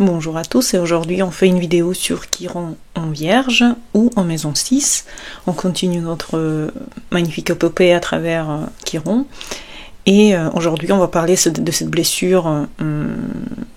Bonjour à tous et aujourd'hui on fait une vidéo sur Chiron en Vierge ou en maison 6. On continue notre magnifique épopée à travers Chiron et aujourd'hui on va parler de cette blessure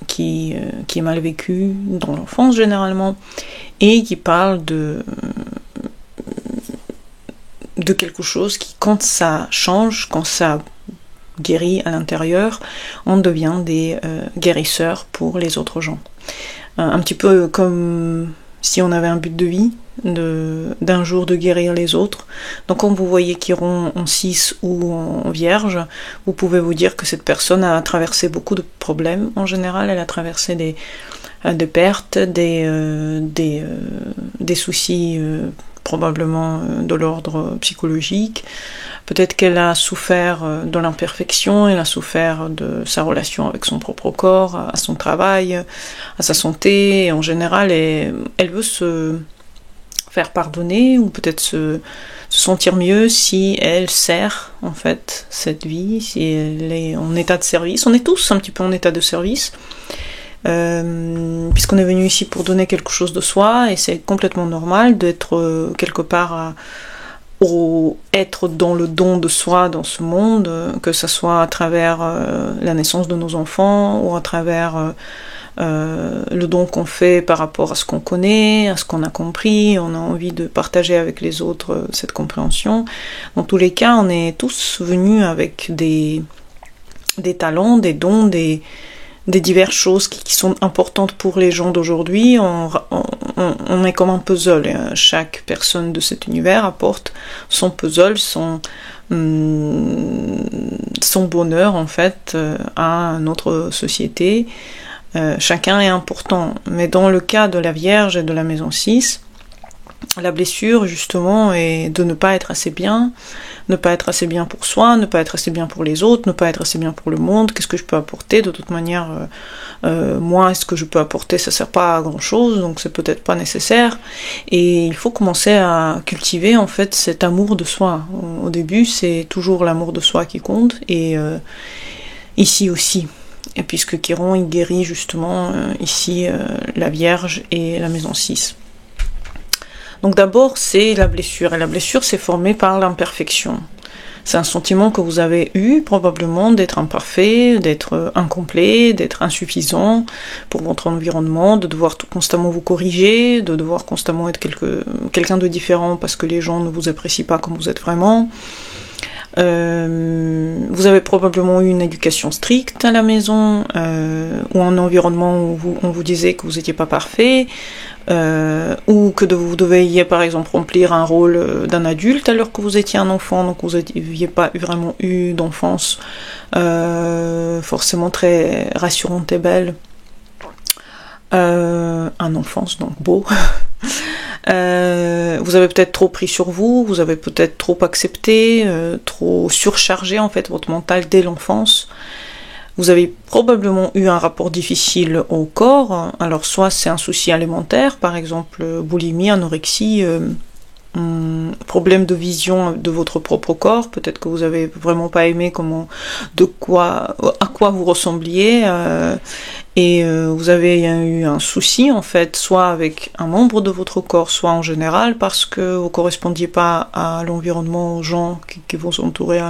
qui est mal vécue dans l'enfance généralement et qui parle de quelque chose qui, quand ça change, quand ça guérit à l'intérieur, on devient des guérisseurs pour les autres gens. Un petit peu comme si on avait un but de vie, d'un jour de guérir les autres. Donc quand vous voyez Chiron en 6 ou en Vierge, vous pouvez vous dire que cette personne a traversé beaucoup de problèmes. En général, elle a traversé des pertes, des soucis probablement de l'ordre psychologique. Peut-être qu'elle a souffert de l'imperfection, elle a souffert de sa relation avec son propre corps, à son travail, à sa santé. En général, elle veut se faire pardonner ou peut-être se sentir mieux si elle sert en fait cette vie, si elle est en état de service. On est tous un petit peu en état de service. Puisqu'on est venu ici pour donner quelque chose de soi, et c'est complètement normal d'être quelque part être dans le don de soi dans ce monde, que ce soit à travers la naissance de nos enfants ou à travers le don qu'on fait par rapport à ce qu'on connaît, à ce qu'on a compris. On a envie de partager avec les autres cette compréhension. Dans tous les cas, on est tous venus avec des talents, des dons, des diverses choses qui sont importantes pour les gens d'aujourd'hui. On est comme un puzzle. Et chaque personne de cet univers apporte son puzzle, son bonheur en fait à notre société. Chacun est important. Mais dans le cas de la Vierge et de la maison 6, la blessure justement est de ne pas être assez bien, ne pas être assez bien pour soi, ne pas être assez bien pour les autres, ne pas être assez bien pour le monde. Qu'est-ce que je peux apporter? De toute manière, moi, ce que je peux apporter, ça sert pas à grand chose, donc c'est peut-être pas nécessaire. Et il faut commencer à cultiver en fait cet amour de soi. Au début, c'est toujours l'amour de soi qui compte, et ici aussi. Et puisque Chiron, il guérit justement ici la Vierge et la maison 6. Donc d'abord, c'est la blessure. Et la blessure, c'est formé par l'imperfection. C'est un sentiment que vous avez eu, probablement, d'être imparfait, d'être incomplet, d'être insuffisant pour votre environnement, de devoir constamment vous corriger, de devoir constamment être quelqu'un de différent parce que les gens ne vous apprécient pas comme vous êtes vraiment. Vous avez probablement eu une éducation stricte à la maison, ou un environnement où on vous disait que vous n'étiez pas parfait, ou que vous deviez par exemple remplir un rôle d'un adulte alors que vous étiez un enfant, donc vous n'aviez pas vraiment eu d'enfance forcément très rassurante et belle. Un enfance donc beau. Vous avez peut-être trop pris sur vous, vous avez peut-être trop accepté, trop surchargé en fait votre mental dès l'enfance. Vous avez probablement eu un rapport difficile au corps, alors soit c'est un souci alimentaire, par exemple boulimie, anorexie, problème de vision de votre propre corps, peut-être que vous avez vraiment pas aimé à quoi vous ressembliez, et vous avez eu un souci en fait, soit avec un membre de votre corps, soit en général parce que vous correspondiez pas à l'environnement, aux gens qui vous entouraient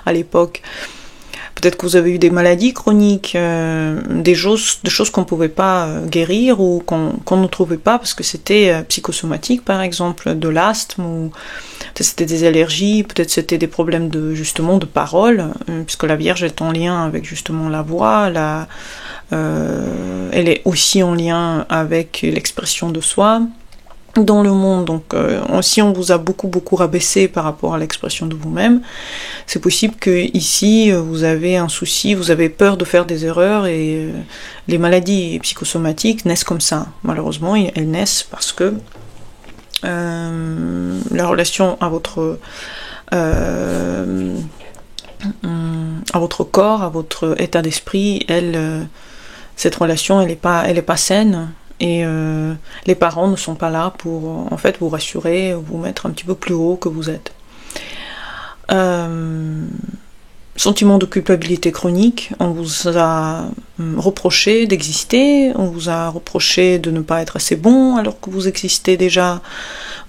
à l'époque. Peut-être que vous avez eu des maladies chroniques, des choses qu'on ne pouvait pas guérir ou qu'on ne trouvait pas parce que c'était psychosomatique, par exemple, de l'asthme, ou peut-être c'était des allergies, peut-être c'était des problèmes de parole, puisque la Vierge est en lien avec justement la voix, elle est aussi en lien avec l'expression de soi dans le monde. Donc si on vous a beaucoup rabaissé par rapport à l'expression de vous-même, c'est possible que ici vous avez un souci, vous avez peur de faire des erreurs, et les maladies psychosomatiques naissent comme ça. Malheureusement, elles naissent parce que la relation à votre corps, à votre état d'esprit, cette relation, elle est pas saine. Et les parents ne sont pas là pour en fait vous rassurer, vous mettre un petit peu plus haut que vous êtes. Sentiment de culpabilité chronique, on vous a reproché d'exister, on vous a reproché de ne pas être assez bon alors que vous existez déjà.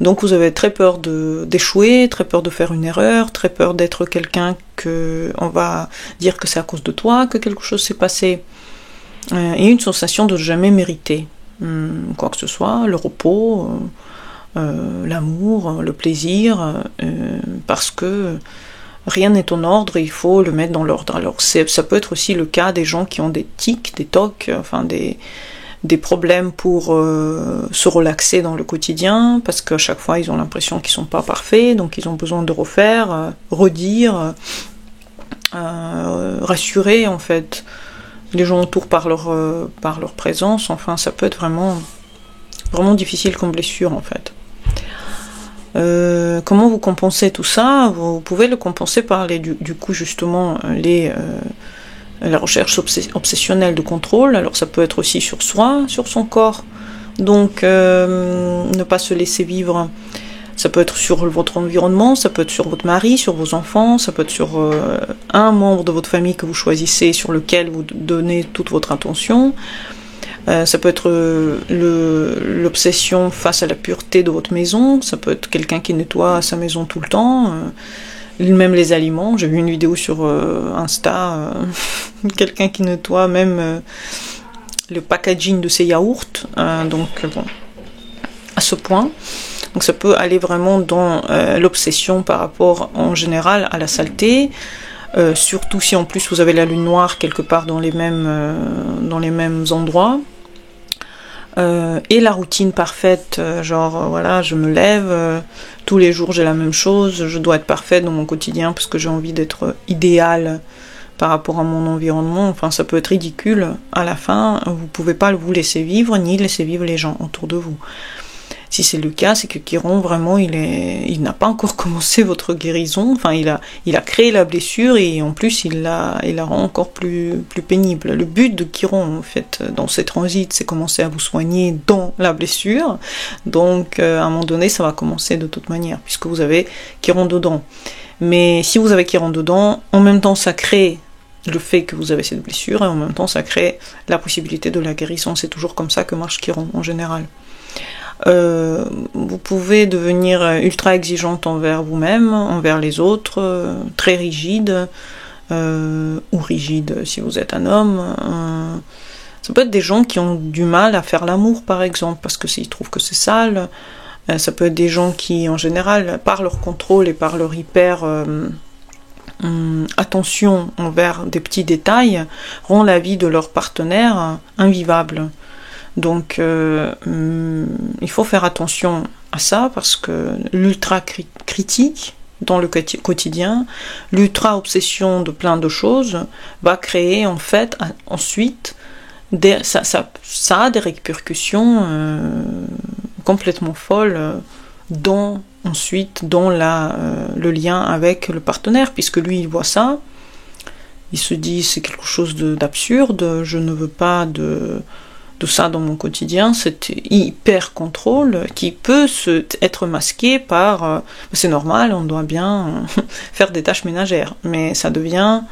Donc vous avez très peur d'échouer, très peur de faire une erreur, très peur d'être quelqu'un que on va dire que c'est à cause de toi que quelque chose s'est passé. Et une sensation de jamais mériter quoi que ce soit, le repos, l'amour, le plaisir, parce que rien n'est en ordre et il faut le mettre dans l'ordre. Alors ça peut être aussi le cas des gens qui ont des tics, des tocs, enfin des problèmes pour se relaxer dans le quotidien, parce qu'à chaque fois ils ont l'impression qu'ils sont pas parfaits, donc ils ont besoin de refaire, redire, rassurer en fait les gens autour par leur présence. Enfin, ça peut être vraiment difficile comme blessure en fait. Comment vous compensez tout ça? Vous pouvez le compenser par du coup justement la recherche obsessionnelle de contrôle. Alors ça peut être aussi sur soi, sur son corps. Donc ne pas se laisser vivre. Ça peut être sur votre environnement, ça peut être sur votre mari, sur vos enfants, ça peut être sur un membre de votre famille que vous choisissez, sur lequel vous donnez toute votre attention. Ça peut être l'obsession face à la pureté de votre maison, ça peut être quelqu'un qui nettoie sa maison tout le temps, même les aliments. J'ai vu une vidéo sur Insta, quelqu'un qui nettoie même le packaging de ses yaourts, donc bon, à ce point. Donc ça peut aller vraiment dans l'obsession par rapport en général à la saleté, surtout si en plus vous avez la lune noire quelque part dans les mêmes endroits. Et la routine parfaite, genre voilà, je me lève, tous les jours j'ai la même chose, je dois être parfaite dans mon quotidien parce que j'ai envie d'être idéale par rapport à mon environnement. Enfin, ça peut être ridicule. À la fin, vous pouvez pas vous laisser vivre, ni laisser vivre les gens autour de vous. Si c'est le cas, c'est que Chiron, vraiment, il n'a pas encore commencé votre guérison. Enfin, il a créé la blessure et en plus, il la rend encore plus pénible. Le but de Chiron, en fait, dans ces transits, c'est commencer à vous soigner dans la blessure. Donc, à un moment donné, ça va commencer de toute manière, puisque vous avez Chiron dedans. Mais si vous avez Chiron dedans, en même temps, ça crée le fait que vous avez cette blessure et en même temps, ça crée la possibilité de la guérison. C'est toujours comme ça que marche Chiron, en général. Vous pouvez devenir ultra exigeante envers vous-même, envers les autres, très rigide ou rigide si vous êtes un homme. Ça peut être des gens qui ont du mal à faire l'amour par exemple parce que s'ils trouvent que c'est sale. Ça peut être des gens qui en général par leur contrôle et par leur hyper attention envers des petits détails rendent la vie de leur partenaire invivable. Donc il faut faire attention à ça parce que l'ultra critique dans le quotidien, l'ultra obsession de plein de choses va créer en fait ensuite ça a des répercussions complètement folles dans le lien avec le partenaire, puisque lui il voit ça, il se dit c'est quelque chose d'absurde, je ne veux pas de ça dans mon quotidien, cet hyper contrôle qui peut être masqué par c'est normal, on doit bien faire des tâches ménagères, mais ça devient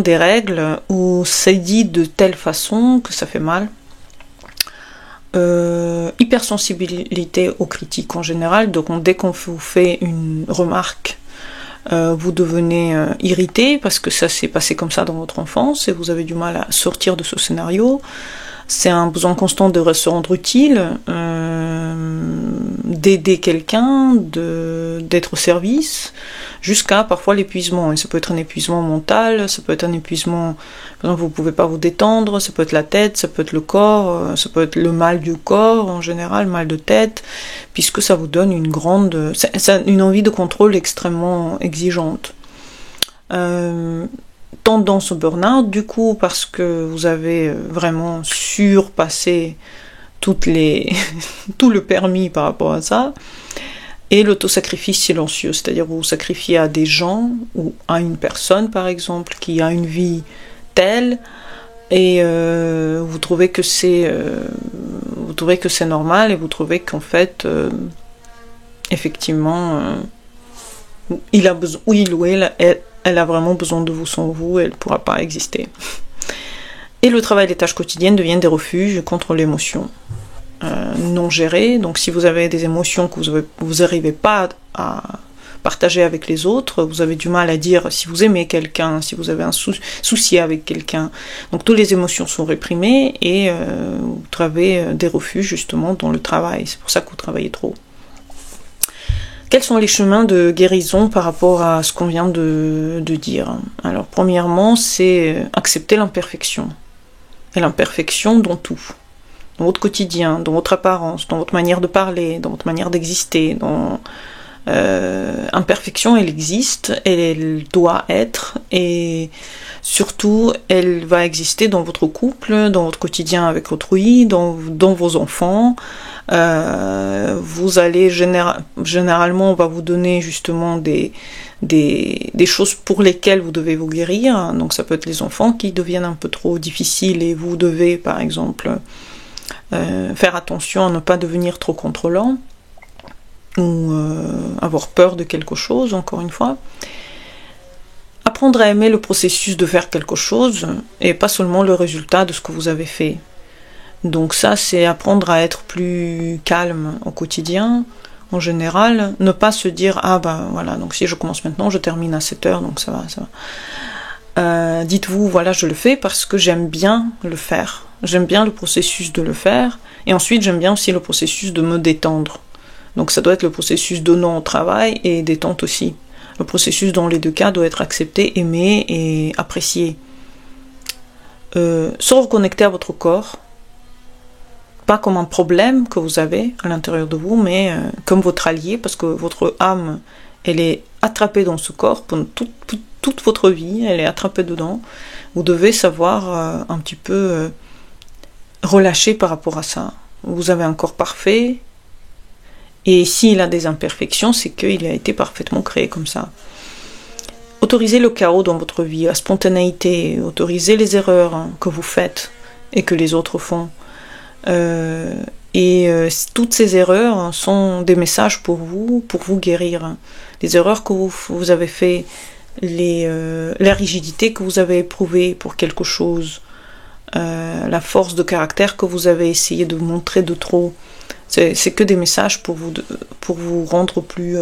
des règles où c'est dit de telle façon que ça fait mal. Hypersensibilité aux critiques en général, donc dès qu'on vous fait une remarque, vous devenez irrité parce que ça s'est passé comme ça dans votre enfance et vous avez du mal à sortir de ce scénario. C'est un besoin constant de se rendre utile, d'aider quelqu'un, d'être au service, jusqu'à parfois l'épuisement. Et ça peut être un épuisement mental, ça peut être un épuisement, par exemple, vous pouvez pas vous détendre, ça peut être la tête, ça peut être le corps, ça peut être le mal du corps en général, mal de tête, puisque ça vous donne une envie de contrôle extrêmement exigeante. Tendance au burn-out, du coup, parce que vous avez vraiment surpassé tout le permis par rapport à ça, et l'autosacrifice silencieux, c'est-à-dire vous vous sacrifiez à des gens ou à une personne, par exemple, qui a une vie telle, et vous trouvez que c'est normal, et vous trouvez qu'en fait, effectivement, il a besoin, il ou elle elle a vraiment besoin de vous. Sans vous, elle ne pourra pas exister. Et le travail des tâches quotidiennes deviennent des refuges contre l'émotion non gérée. Donc si vous avez des émotions que vous n'arrivez pas à partager avec les autres, vous avez du mal à dire si vous aimez quelqu'un, si vous avez un souci avec quelqu'un. Donc toutes les émotions sont réprimées et vous trouvez des refuges justement dans le travail. C'est pour ça que vous travaillez trop. Quels sont les chemins de guérison par rapport à ce qu'on vient de dire? Alors premièrement, c'est accepter l'imperfection. Et l'imperfection dans tout. Dans votre quotidien, dans votre apparence, dans votre manière de parler, dans votre manière d'exister. Imperfection, elle existe, elle doit être, et surtout, elle va exister dans votre couple, dans votre quotidien avec autrui, dans vos enfants. Vous allez généralement, on va vous donner justement des choses pour lesquelles vous devez vous guérir. Donc ça peut être les enfants qui deviennent un peu trop difficiles et vous devez par exemple faire attention à ne pas devenir trop contrôlant ou avoir peur de quelque chose, encore une fois. Apprendre à aimer le processus de faire quelque chose et pas seulement le résultat de ce que vous avez fait. Donc ça, c'est apprendre à être plus calme au quotidien, en général. Ne pas se dire, ah ben voilà, donc si je commence maintenant, je termine à 7h, donc ça va, ça va. Dites-vous, voilà, je le fais parce que j'aime bien le faire. J'aime bien le processus de le faire. Et ensuite, j'aime bien aussi le processus de me détendre. Donc ça doit être le processus donnant au travail et détente aussi. Le processus dans les deux cas doit être accepté, aimé et apprécié. Se reconnecter à votre corps. Pas comme un problème que vous avez à l'intérieur de vous, mais comme votre allié, parce que votre âme, elle est attrapée dans ce corps pendant toute votre vie, elle est attrapée dedans. Vous devez savoir un petit peu relâcher par rapport à ça. Vous avez un corps parfait, et s'il a des imperfections, c'est qu'il a été parfaitement créé comme ça. Autorisez le chaos dans votre vie, la spontanéité, autorisez les erreurs que vous faites et que les autres font. Toutes ces erreurs sont des messages pour vous guérir. Les erreurs que vous avez fait, la rigidité que vous avez éprouvée pour quelque chose, la force de caractère que vous avez essayé de montrer de trop, c'est que des messages pour vous rendre plus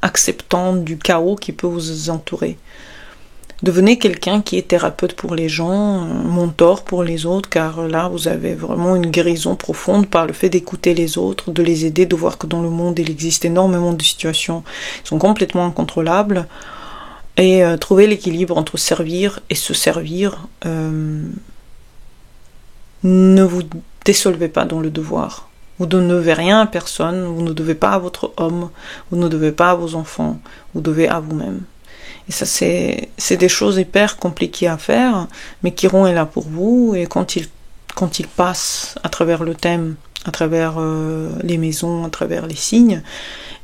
acceptant du chaos qui peut vous entourer. Devenez quelqu'un qui est thérapeute pour les gens, mentor pour les autres, car là, vous avez vraiment une guérison profonde par le fait d'écouter les autres, de les aider, de voir que dans le monde, il existe énormément de situations qui sont complètement incontrôlables, et trouver l'équilibre entre servir et se servir. Ne vous désolvez pas dans le devoir. Vous ne devez rien à personne, vous ne devez pas à votre homme, vous ne devez pas à vos enfants, vous devez à vous-même. Et ça, c'est des choses hyper compliquées à faire, mais Chiron est là pour vous, et quand il passe à travers le thème, à travers les maisons, à travers les signes,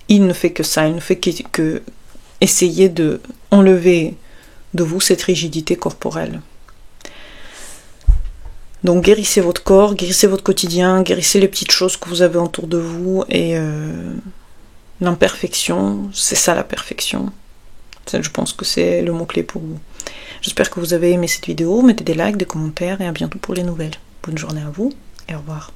il ne fait que ça, il ne fait que essayer de enlever de vous cette rigidité corporelle. Donc guérissez votre corps, guérissez votre quotidien, guérissez les petites choses que vous avez autour de vous, et l'imperfection, c'est ça la perfection. Je pense que c'est le mot-clé pour vous. J'espère que vous avez aimé cette vidéo. Mettez des likes, des commentaires et à bientôt pour les nouvelles. Bonne journée à vous et au revoir.